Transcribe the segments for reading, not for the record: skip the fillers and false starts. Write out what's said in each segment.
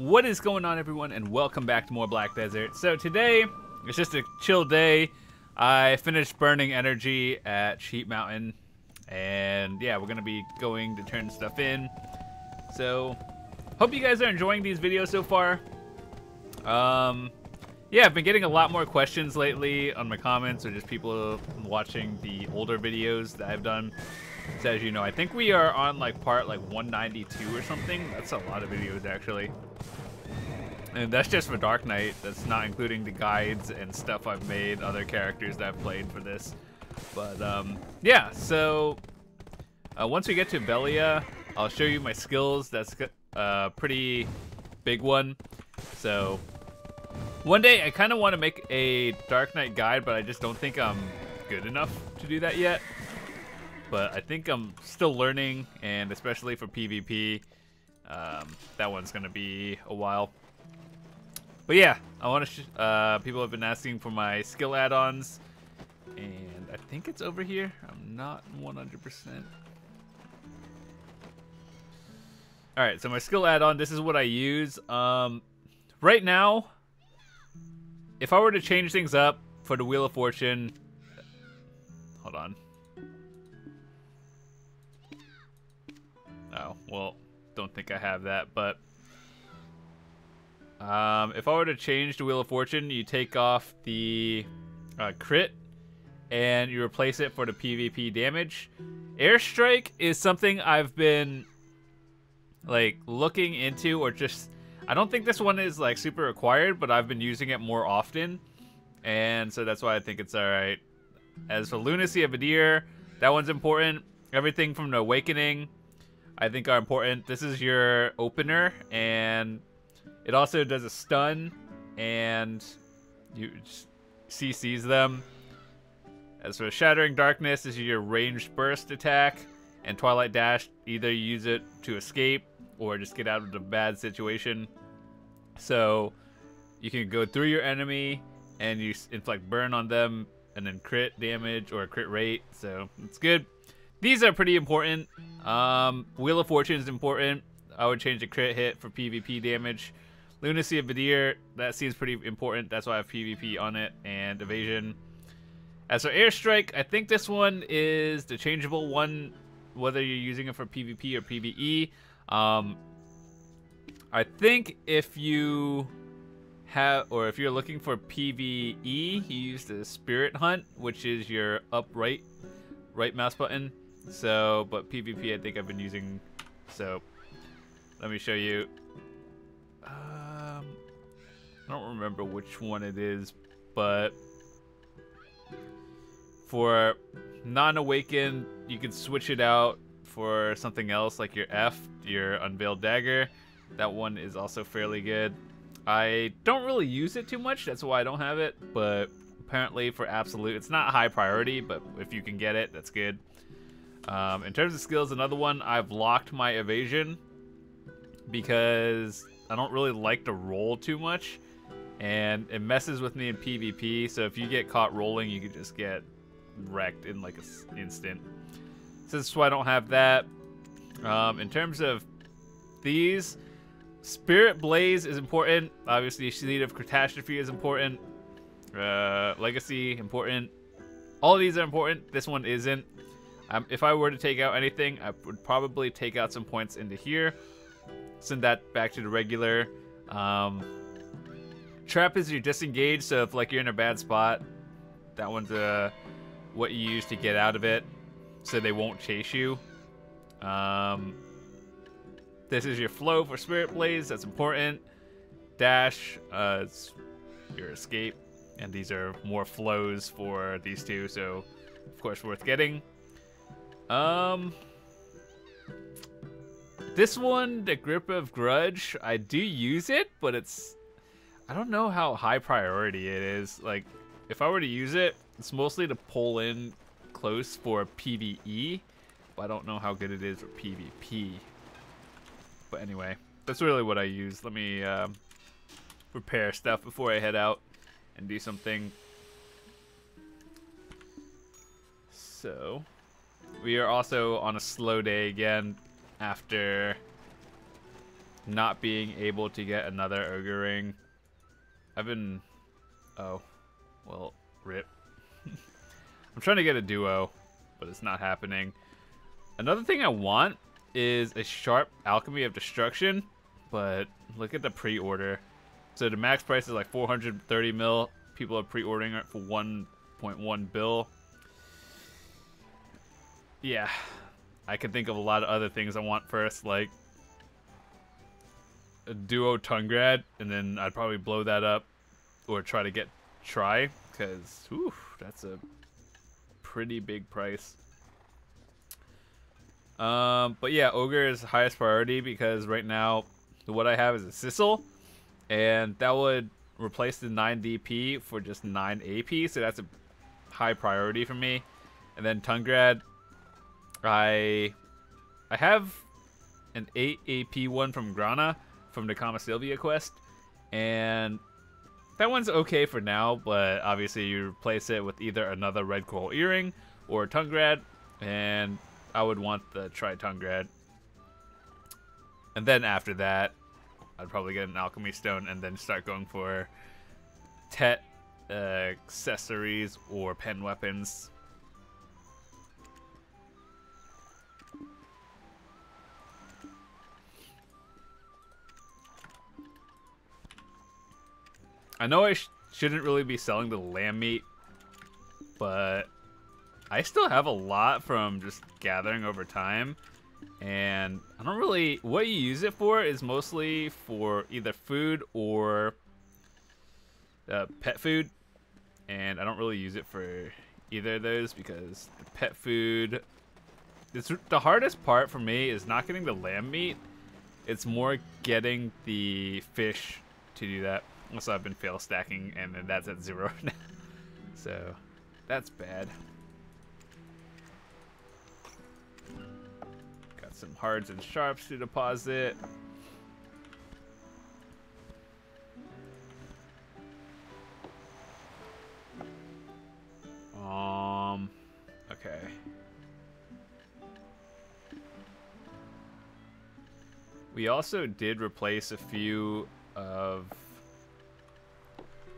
What is going on, everyone, and welcome back to more Black Desert. So today, it's just a chill day. I finished burning energy at Sheep Mountain, and yeah, we're gonna be going to turn stuff in. So, hope you guys are enjoying these videos so far. Yeah, I've been getting a lot more questions lately on my comments, or just people watching the older videos that I've done. So as you know, I think we are on like part 192 or something. That's a lot of videos actually. And that's just for Dark Knight. That's not including the guides and stuff I've made, other characters that I've played for this. But yeah, so once we get to Belia, I'll show you my skills. That's a pretty big one. So one day I kind of want to make a Dark Knight guide, but I just don't think I'm good enough to do that yet. But I think I'm still learning, and especially for PvP, that one's gonna be a while. But yeah, I want to. People have been asking for my skill add-ons, and I think it's over here. I'm not 100%. All right, so my skill add-on. This is what I use. Right now, if I were to change things up for the Wheel of Fortune, hold on. Oh, well, don't think I have that, but if I were to change the Wheel of Fortune, you take off the crit and you replace it for the PvP damage. Airstrike is something I've been like looking into, or just, I don't think this one is like super required, but I've been using it more often, and so that's why I think it's alright. As for Lunacy of Adir, that one's important. Everything from the Awakening I think are important. This is your opener, and it also does a stun, and you CCs them. As for Shattering Darkness, this is your ranged burst attack, and Twilight Dash, either use it to escape or just get out of the bad situation. So you can go through your enemy and you inflict burn on them, and then crit damage or crit rate, so it's good. These are pretty important. Wheel of Fortune is important. I would change the crit hit for PvP damage. Lunacy of Adir, that seems pretty important. That's why I have PvP on it, and evasion. As for Airstrike, I think this one is the changeable one, whether you're using it for PvP or PvE. I think if you have, or if you're looking for PvE, you use the Spirit Hunt, which is your right mouse button. So, but PvP I think I've been using, so let me show you. I don't remember which one it is, but for non-awakened, you can switch it out for something else, like your F, your Unveiled Dagger. That one is also fairly good. I don't really use it too much, that's why I don't have it, but apparently for Absolute, it's not high priority, but if you can get it, that's good. In terms of skills, another one, I've locked my evasion because I don't really like to roll too much, and it messes with me in PvP, so if you get caught rolling, you could just get wrecked in like an instant. So that's why I don't have that. In terms of these, Spirit Blaze is important. Obviously, Seed of Catastrophe is important. Legacy, important. All of these are important. This one isn't. If I were to take out anything, I would probably take out some points into here. Send that back to the regular. Trap is your disengage, so if like you're in a bad spot, that one's what you use to get out of it, so they won't chase you. This is your flow for Spirit Blaze, that's important. Dash, it's your escape, and these are more flows for these two, so of course worth getting. This one, the Grip of Grudge, I do use it, but I don't know how high priority it is. Like, if I were to use it, it's mostly to pull in close for PvE, but I don't know how good it is for PvP. But anyway, that's really what I use. Let me prepare stuff before I head out and do something. So we are also on a slow day again after not being able to get another ogre ring. I've been... Oh. Well, rip. I'm trying to get a duo, but it's not happening. Another thing I want is a sharp alchemy of destruction, but look at the pre-order. So the max price is like 430 mil. People are pre-ordering it for 1.1 bill. Yeah, I can think of a lot of other things I want first, like a duo Tungrad, and then I'd probably blow that up or try to get Try, because that's a pretty big price. But yeah, Ogre is highest priority because right now what I have is a Sissel, and that would replace the 9 DP for just 9 AP, so that's a high priority for me. And then Tungrad, I have an 8 AP one from Grana from the Kama Sylvia quest, and that one's okay for now, but obviously you replace it with either another Red Coral Earring or Tungrad, and I would want the Tri-Tungrad. And then after that, I'd probably get an Alchemy Stone and then start going for Tet accessories or pen weapons. I know I shouldn't really be selling the lamb meat, but I still have a lot from just gathering over time, and I don't really... What you use it for is mostly for either food or pet food, and I don't really use it for either of those because the pet food... The hardest part for me is not getting the lamb meat. It's more getting the fish to do that. Also, I've been fail stacking, and that's at 0 now. So, that's bad. Got some hards and sharps to deposit. Okay. We also did replace a few of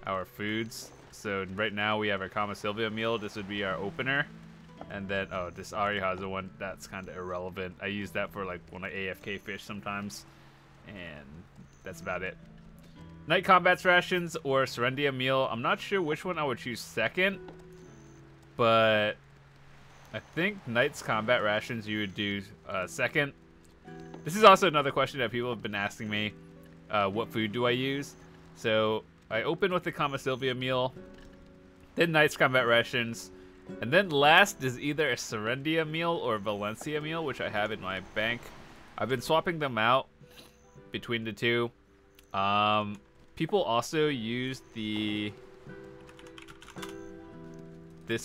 our foods. So right now we have our Kama Sylvia meal. This would be our opener. And then, oh, this Arihaza one, that's kind of irrelevant. I use that for like when I AFK fish sometimes. And that's about it. Night Combat's rations or Serendia meal. I'm not sure which one I would choose second. But I think Night's Combat rations you would do second. This is also another question that people have been asking me. What food do I use? So I open with the Kama Sylvia meal, then Night's Combat rations, and then last is either a Serendia meal or Valencia meal, which I have in my bank. I've been swapping them out between the two. People also use this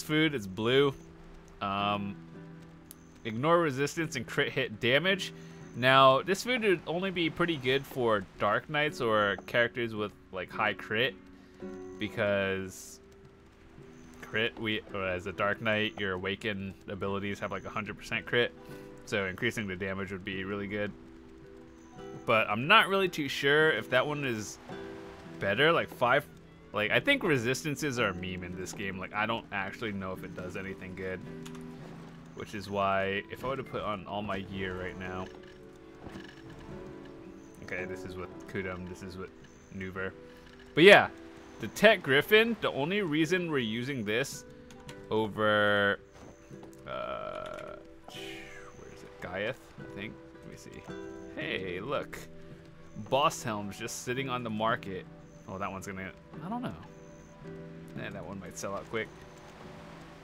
food. It's blue. Ignore resistance and crit hit damage. Now, this food would only be pretty good for Dark Knights or characters with like high crit, because crit, as a Dark Knight, your Awaken abilities have like 100% crit, so increasing the damage would be really good. But I'm not really too sure if that one is better. Like I think resistances are a meme in this game. Like, I don't actually know if it does anything good, which is why if I were to put on all my gear right now. Okay, this is with Kudum, this is with Nuver. But yeah, the Tech Griffin, the only reason we're using this over, where is it, Gaiath, I think? Let me see. Hey, look. Boss Helm's just sitting on the market. Oh, that one's gonna, I don't know. That one might sell out quick.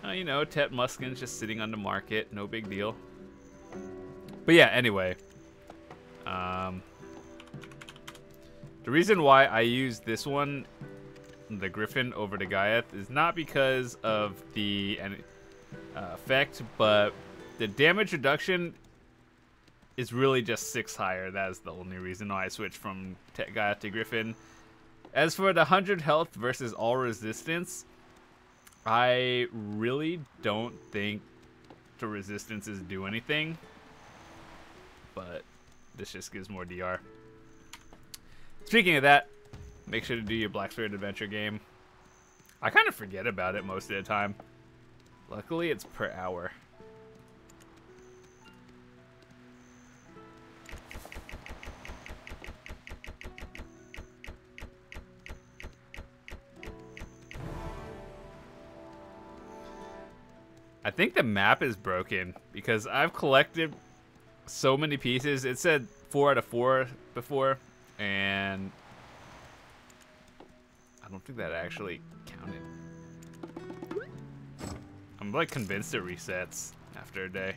You know, Tet Muskin's just sitting on the market, no big deal. But yeah, anyway. The reason why I use this one, the Griffin, over the Gaiath is not because of the effect, but the damage reduction is really just 6 higher. That is the only reason why I switched from Gaiath to Griffin. As for the 100 health versus all resistance, I really don't think the resistances do anything, but this just gives more DR. Speaking of that, make sure to do your Black Spirit Adventure game. I kind of forget about it most of the time. Luckily, it's per hour. I think the map is broken because I've collected so many pieces. It said 4 out of 4 before, and I don't think that actually counted. I'm like convinced it resets after a day.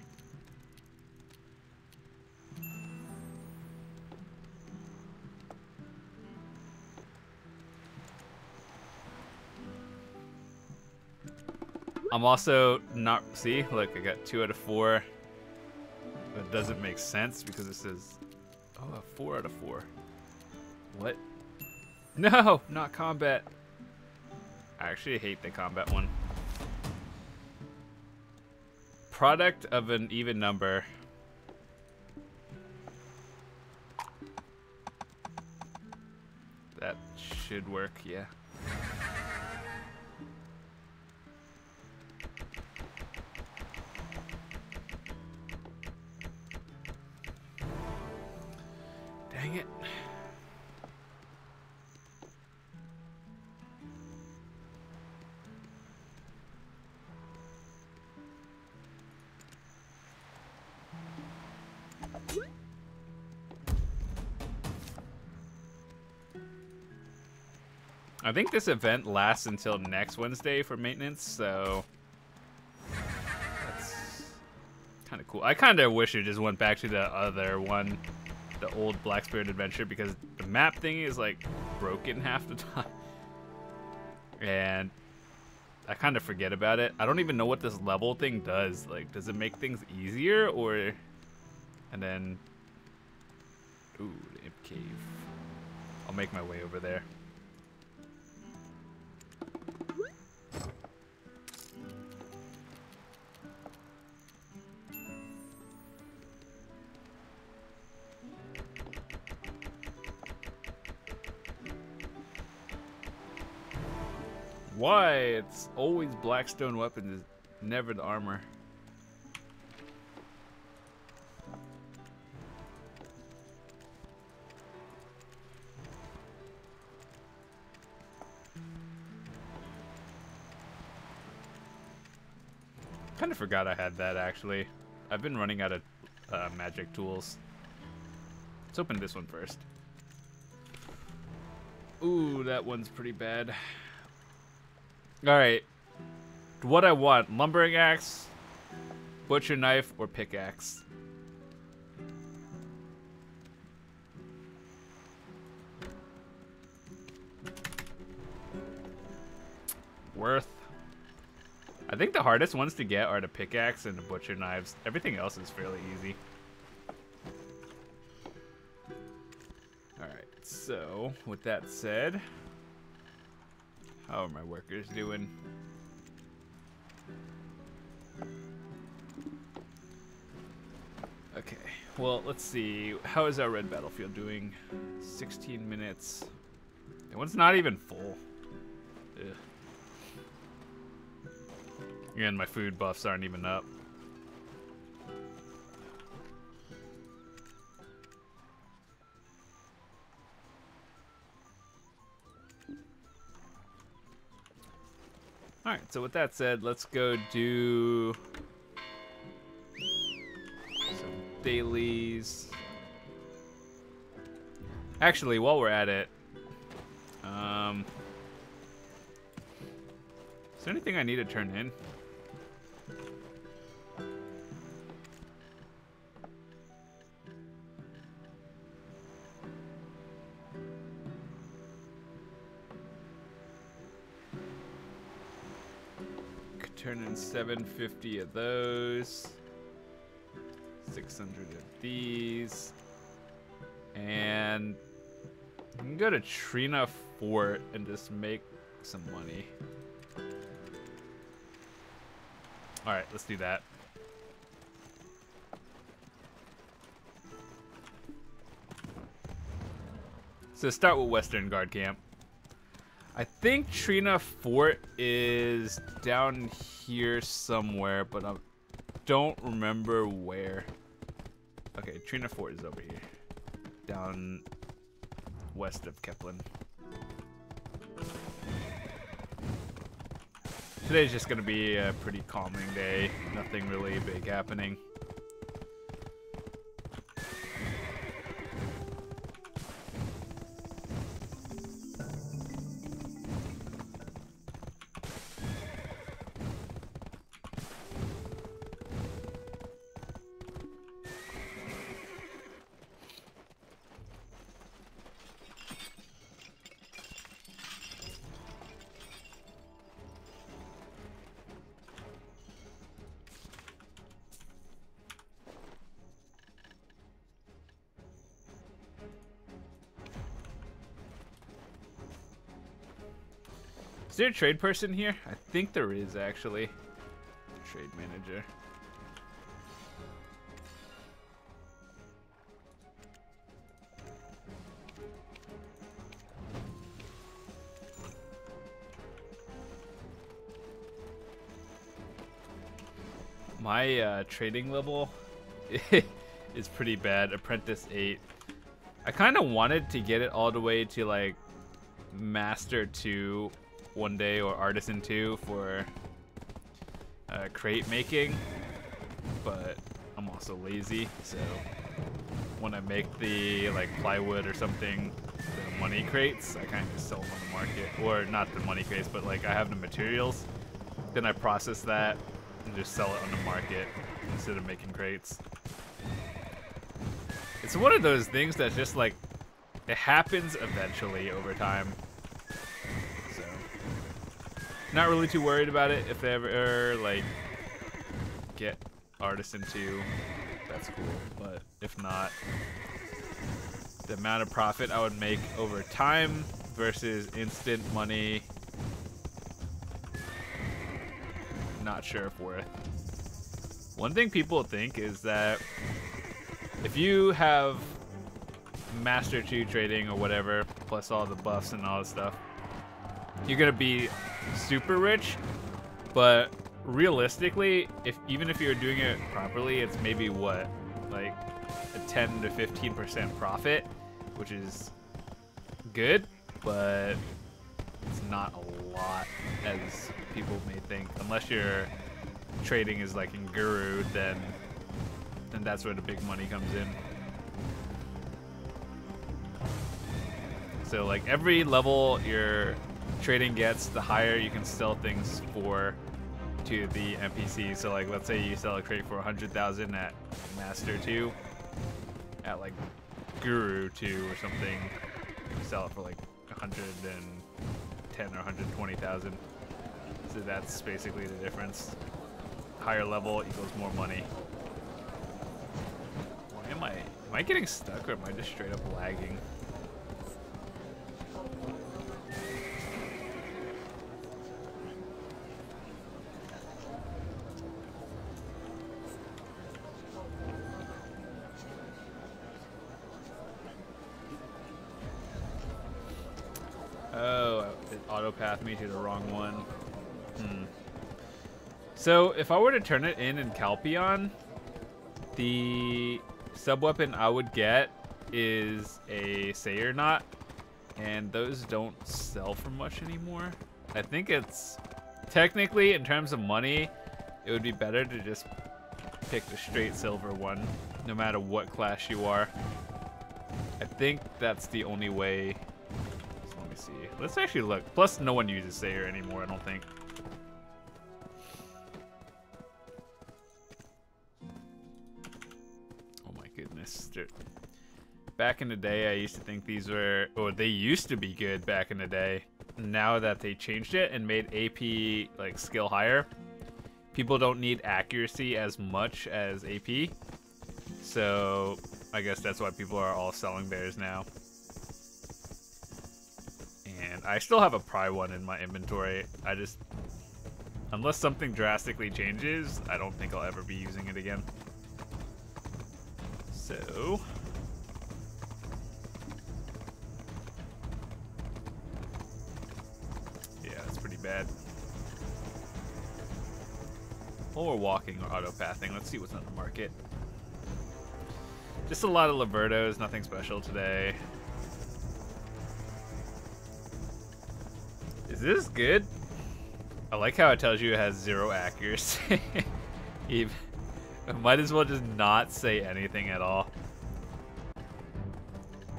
I'm also not, see, look, I got 2 out of 4. That doesn't make sense because it says, oh, 4 out of 4. What? No, not combat. I actually hate the combat one. Product of an even number. That should work, yeah. Dang it. I think this event lasts until next Wednesday for maintenance, so that's kind of cool. I kind of wish it just went back to the other one, the old Black Spirit Adventure, because the map thing is like broken half the time. And I kind of forget about it. I don't even know what this level thing does. Like, does it make things easier or... And then... Ooh, the Imp Cave. I'll make my way over there. Why? It's always Blackstone weapons, never the armor. Kind of forgot I had that actually. I've been running out of magic tools. Let's open this one first. Ooh, that one's pretty bad. Alright. What I want, lumbering axe, butcher knife, or pickaxe. Worth. I think the hardest ones to get are the pickaxe and the butcher knives. Everything else is fairly easy. Alright, so with that said, how are my workers doing? Okay, well, let's see. How is our red battlefield doing? 16 minutes. That one's not even full. Ugh. And my food buffs aren't even up. Alright, so with that said, let's go do some dailies. Actually, while we're at it, is there anything I need to turn in? Turn in 750 of those, 600 of these, and I can go to Trina Fort and just make some money. All right, let's do that. So start with Western Guard Camp. I think Trina Fort is down here somewhere, but I don't remember where. Okay, Trina Fort is over here. Down west of Kepler. Today's just gonna be a pretty calming day. Nothing really big happening. Is there a trade person here? I think there is, actually. Trade manager. My trading level is pretty bad. Apprentice 8. I kind of wanted to get it all the way to like Master 2 one day, or Artisan 2 for crate making, but I'm also lazy, so when I make the like plywood or something, the money crates, I kind of just sell them on the market, or not the money crates, but like I have the materials, then I process that and just sell it on the market instead of making crates. It's one of those things that's just like, it happens eventually over time. Not really too worried about it. If they ever like get Artisan 2, that's cool. But if not, the amount of profit I would make over time versus instant money, not sure if worth. One thing people think is that if you have Master 2 trading or whatever, plus all the buffs and all this stuff, you're gonna be super rich, but realistically, even if you're doing it properly, it's maybe what, like a 10 to 15% profit, which is good, but it's not a lot as people may think. Unless your trading is like in Guru, then that's where the big money comes in. So like every level your trading gets, the higher you can sell things for to the NPC. So like, let's say you sell a crate for 100,000 at Master 2, at like Guru 2 or something, you sell it for like 110 or 120,000. So that's basically the difference. Higher level equals more money. Why am I getting stuck, or am I just straight up lagging? Oh, it auto-pathed me to the wrong one. So if I were to turn it in Calpion, the sub-weapon I would get is a Sayer Knot, and those don't sell for much anymore. I think it's, technically, in terms of money, it would be better to just pick the straight silver one, no matter what class you are. I think that's the only way. So let me see. Let's actually look. Plus, no one uses Sayer anymore, I don't think. Oh my goodness. Back in the day, I used to think these were, or they used to be good back in the day. Now that they changed it and made AP like skill higher, people don't need accuracy as much as AP. So I guess that's why people are all selling theirs now. And I still have a Pry one in my inventory. I just, unless something drastically changes, I don't think I'll ever be using it again. So bad. While we're walking or auto-pathing, let's see what's on the market. Just a lot of Libertos, nothing special today. Is this good? I like how it tells you it has 0 accuracy. Might as well just not say anything at all.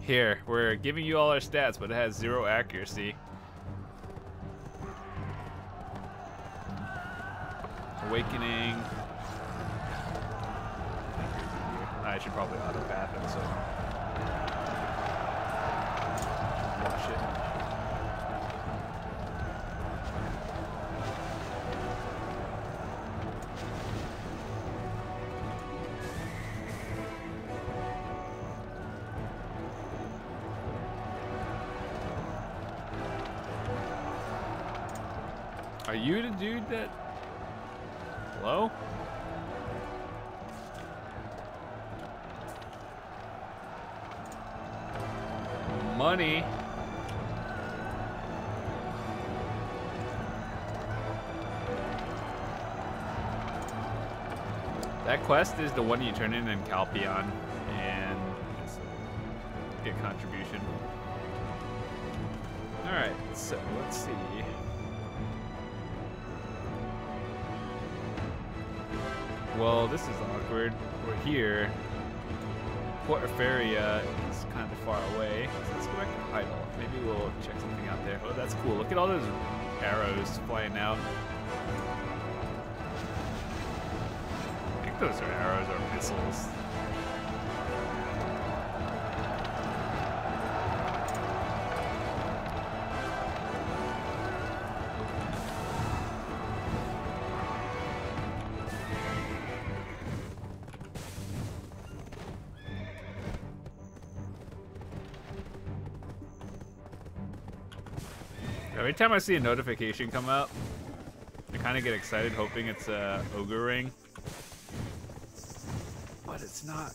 Here, we're giving you all our stats, but it has 0 accuracy. Awakening. I should probably auto-path it, so watch it. Are you the dude that... Hello? Money. That quest is the one you turn in Calpion and get contribution. Alright, so let's see. Well, this is awkward. We're here. Port Feria is kind of far away. So let's go back to Idle. Maybe we'll check something out there. Oh, that's cool. Look at all those arrows flying out. I think those are arrows or missiles. Every time I see a notification come up, I kind of get excited hoping it's a ogre ring. But it's not.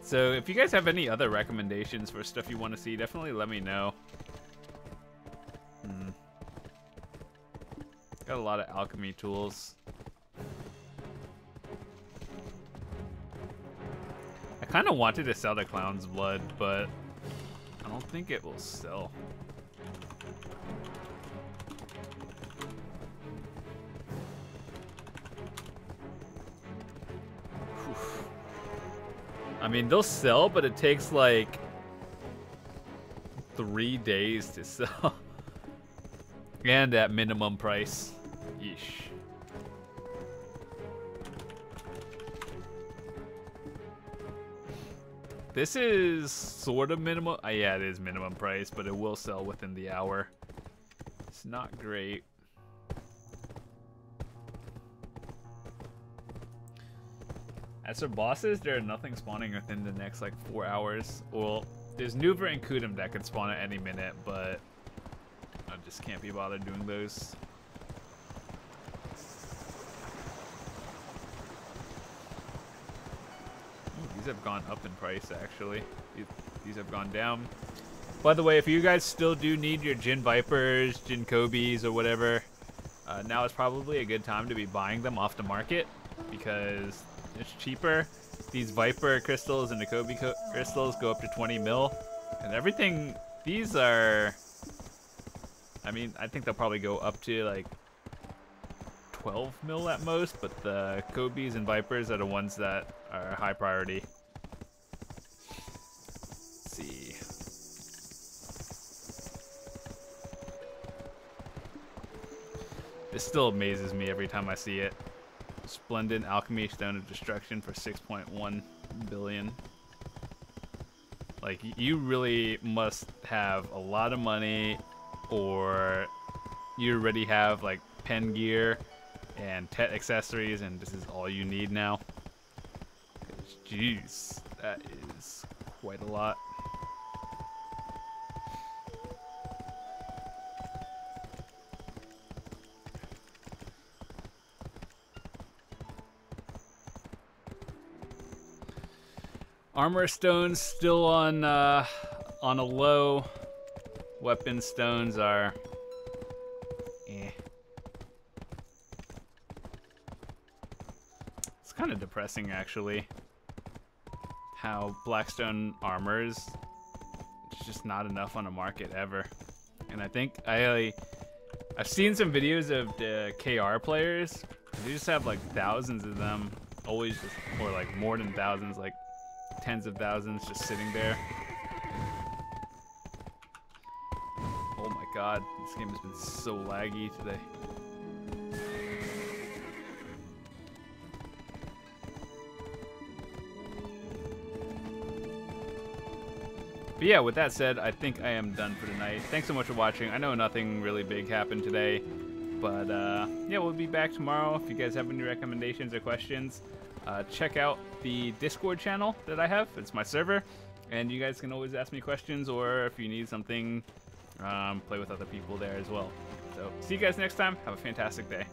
So if you guys have any other recommendations for stuff you want to see, definitely let me know. Got a lot of alchemy tools. I kind of wanted to sell the Clown's Blood, but I don't think it will sell. I mean, they'll sell, but it takes like 3 days to sell. And at minimum price. Yeesh. This is sort of minimum. Yeah, it is minimum price, but it will sell within the hour. It's not great. As for bosses, there are nothing spawning within the next like 4 hours. Well, there's Nuver and Kudum that could spawn at any minute, but I just can't be bothered doing those. Ooh, these have gone up in price actually. These have gone down. By the way, if you guys still do need your Jin Vipers, Jin Kobes, or whatever, now is probably a good time to be buying them off the market because it's cheaper. These Viper crystals and the Kobe crystals go up to 20 mil. And everything, these are, I mean, I think they'll probably go up to like 12 mil at most, but the Kobe's and Vipers are the ones that are high priority. Let's see. This still amazes me every time I see it. Splendid Alchemy Stone of Destruction for 6.1 billion. Like, you really must have a lot of money, or you already have like pen gear and Tet accessories, and this is all you need now. Jeez, that is quite a lot. Armor stones still on a low. Weapon stones are eh. It's kind of depressing actually. How Blackstone armors, it's just not enough on the market ever. And I think I've seen some videos of the KR players. They just have like thousands of them, always just, or like more than thousands, like tens of thousands just sitting there. Oh my god, this game has been so laggy today. But yeah, with that said, I think I am done for tonight. Thanks so much for watching. I know nothing really big happened today, but yeah, we'll be back tomorrow. If you guys have any recommendations or questions, check out the Discord channel that I have. It's my server, and you guys can always ask me questions, or if you need something, play with other people there as well. So see you guys next time. Have a fantastic day.